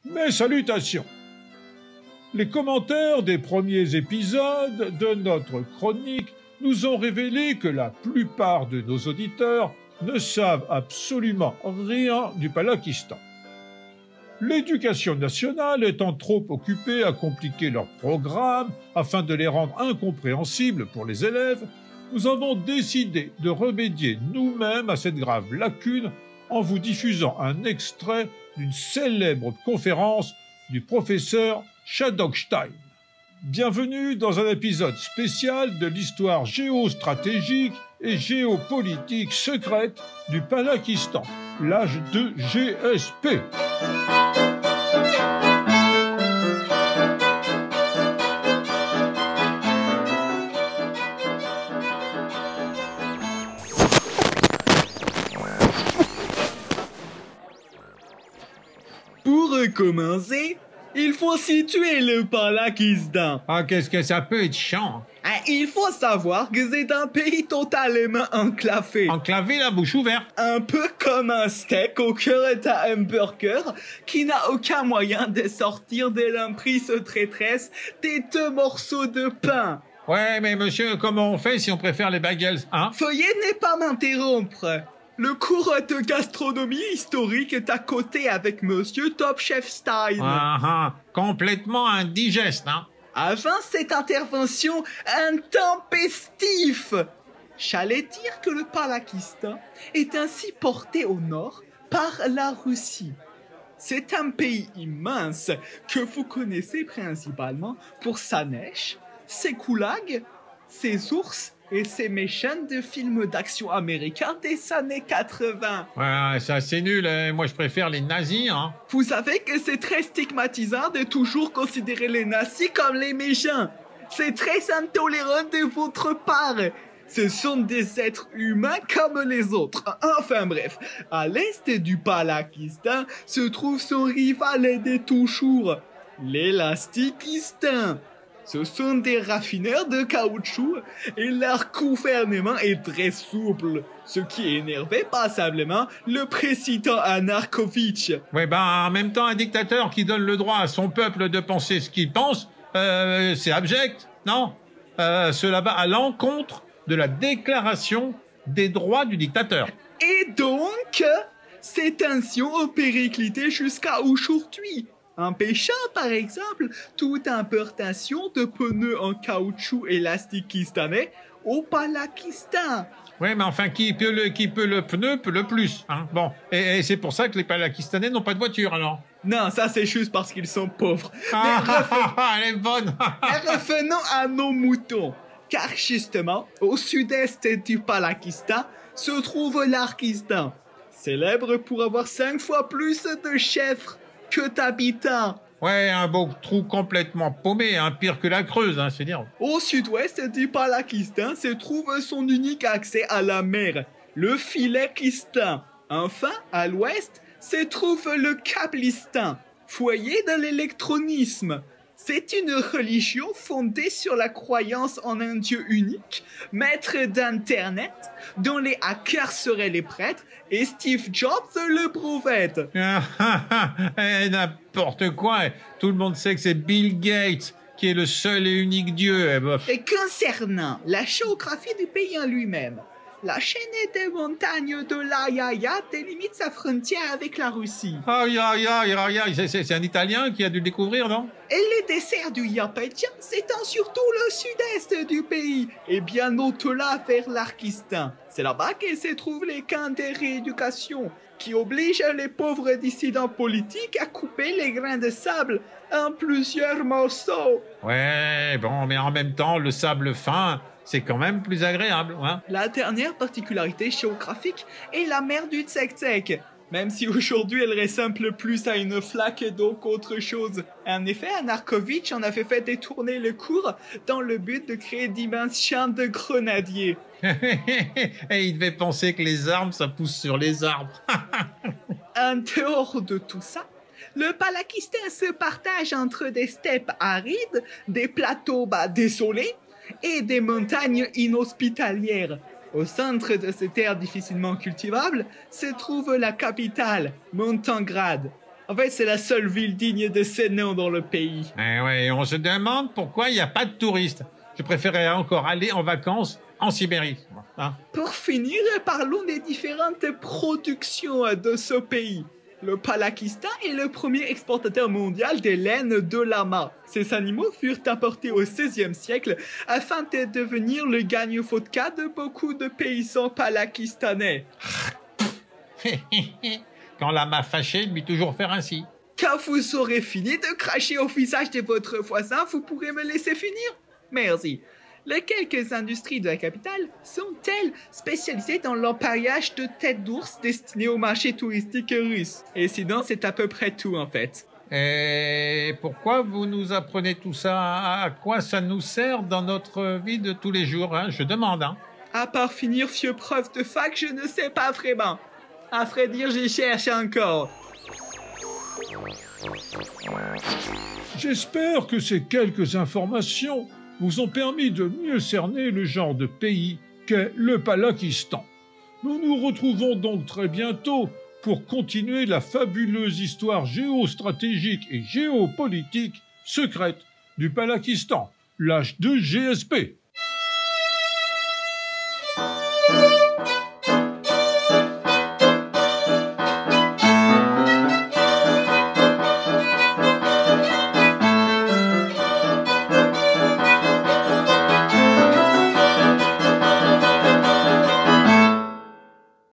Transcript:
Mes salutations. Les commentaires des premiers épisodes de notre chronique nous ont révélé que la plupart de nos auditeurs ne savent absolument rien du Palakistan. L'éducation nationale étant trop occupée à compliquer leurs programmes afin de les rendre incompréhensibles pour les élèves, nous avons décidé de remédier nous-mêmes à cette grave lacune en vous diffusant un extrait d'une célèbre conférence du professeur Shadogstein. Bienvenue dans un épisode spécial de l'histoire géostratégique et géopolitique secrète du Palakistan, l'âge de GSP. Pour commencer, il faut situer le Palakistan. Ah, qu'est-ce que ça peut être chiant. Il faut savoir que c'est un pays totalement enclavé. Enclavé, la bouche ouverte. Un peu comme un steak au cœur d'un hamburger qui n'a aucun moyen de sortir de l'emprise traîtresse des 2 morceaux de pain. Ouais, mais monsieur, comment on fait si on préfère les bagels, hein? Veuillez ne pas m'interrompre. Le cours de gastronomie historique est à côté avec Monsieur Top Chef Stein. Complètement indigeste, hein? Avant cette intervention intempestive, j'allais dire que le Palakistan est ainsi porté au nord par la Russie. C'est un pays immense que vous connaissez principalement pour sa neige, ses koulags, ses ours et ses méchants de films d'action américains des années 80. Ouais, ça c'est nul, hein. Moi je préfère les nazis, hein. Vous savez que c'est très stigmatisant de toujours considérer les nazis comme les méchants. C'est très intolérant de votre part. Ce sont des êtres humains comme les autres. Enfin bref, à l'est du Palakistan se trouve son rival de toujours, l'Élastikistan. Ce sont des raffineurs de caoutchouc et leur gouvernement est très souple, ce qui énervait passablement le président Anarkovitch. Ouais, en même temps, un dictateur qui donne le droit à son peuple de penser ce qu'il pense, c'est abject, non? Cela va à l'encontre de la déclaration des droits du dictateur. Et donc, ces tensions ont périclité jusqu'à aujourd'hui, empêchant par exemple toute importation de pneus en caoutchouc élastikistanais au Palakistan. Ouais, mais enfin, qui peut le pneu peut le plus, hein. Bon, et c'est pour ça que les Palakistanais n'ont pas de voiture, alors. Non, ça c'est juste parce qu'ils sont pauvres. Elle est bonne. Mais revenons à nos moutons. Car justement, au sud-est du Palakistan se trouve l'Arkistan, célèbre pour avoir 5 fois plus de chèvres que d'habitants. Ouais, un beau trou complètement paumé, hein, pire que la Creuse, hein, c'est dire. Au sud-ouest du Palakistan se trouve son unique accès à la mer, le Filekistan. Enfin, à l'ouest se trouve le Kablistan, foyer de l'électronisme. C'est une religion fondée sur la croyance en un Dieu unique, maître d'Internet, dont les hackers seraient les prêtres, et Steve Jobs le prophète. N'importe quoi. Tout le monde sait que c'est Bill Gates qui est le seul et unique Dieu. Et concernant la géographie du pays en lui-même, la chaîne des montagnes de l'Ayaya délimite sa frontière avec la Russie. C'est un Italien qui a dû le découvrir, non? Et le dessert du Yapétien s'étend surtout le sud-est du pays, et bien au-delà vers l'Arkistan. C'est là-bas que se trouvent les camps de rééducation, qui obligent les pauvres dissidents politiques à couper les grains de sable en plusieurs morceaux. Ouais, bon, mais en même temps, le sable fin, c'est quand même plus agréable, hein. La dernière particularité géographique est la mer du Tchèque-Tchèque, même si aujourd'hui elle ressemble plus à une flaque d'eau qu'autre chose. En effet, Anarkovitch en avait fait détourner le cours dans le but de créer d'immenses champs de grenadiers. Et il devait penser que les armes, ça pousse sur les arbres. En dehors de tout ça, le Palakistan se partage entre des steppes arides, des plateaux désolés et des montagnes inhospitalières. Au centre de ces terres difficilement cultivables se trouve la capitale, Montengrad. En fait, c'est la seule ville digne de ce nom dans le pays. Eh ouais, on se demande pourquoi il n'y a pas de touristes. Je préférerais encore aller en vacances en Sibérie. Hein? Pour finir, parlons des différentes productions de ce pays. Le Palakistan est le premier exportateur mondial des laines de lama. Ces animaux furent importés au XVIe siècle afin de devenir le gagne-vodka de beaucoup de paysans palakistanais. Quand la m'a fâché, lui toujours faire ainsi. Quand vous aurez fini de cracher au visage de votre voisin, vous pourrez me laisser finir? Merci. Les quelques industries de la capitale sont-elles spécialisées dans l'empaillage de têtes d'ours destinées au marché touristique russe? Et sinon, c'est à peu près tout en fait. Et pourquoi vous nous apprenez tout ça? À quoi ça nous sert dans notre vie de tous les jours, hein? Je demande, hein. À part finir vieux prof de fac, je ne sais pas vraiment. À vrai dire, j'y cherche encore. J'espère que ces quelques informations vous ont permis de mieux cerner le genre de pays qu'est le Palakistan. Nous nous retrouvons donc très bientôt pour continuer la fabuleuse histoire géostratégique et géopolitique secrète du Palakistan, l'H2GSP.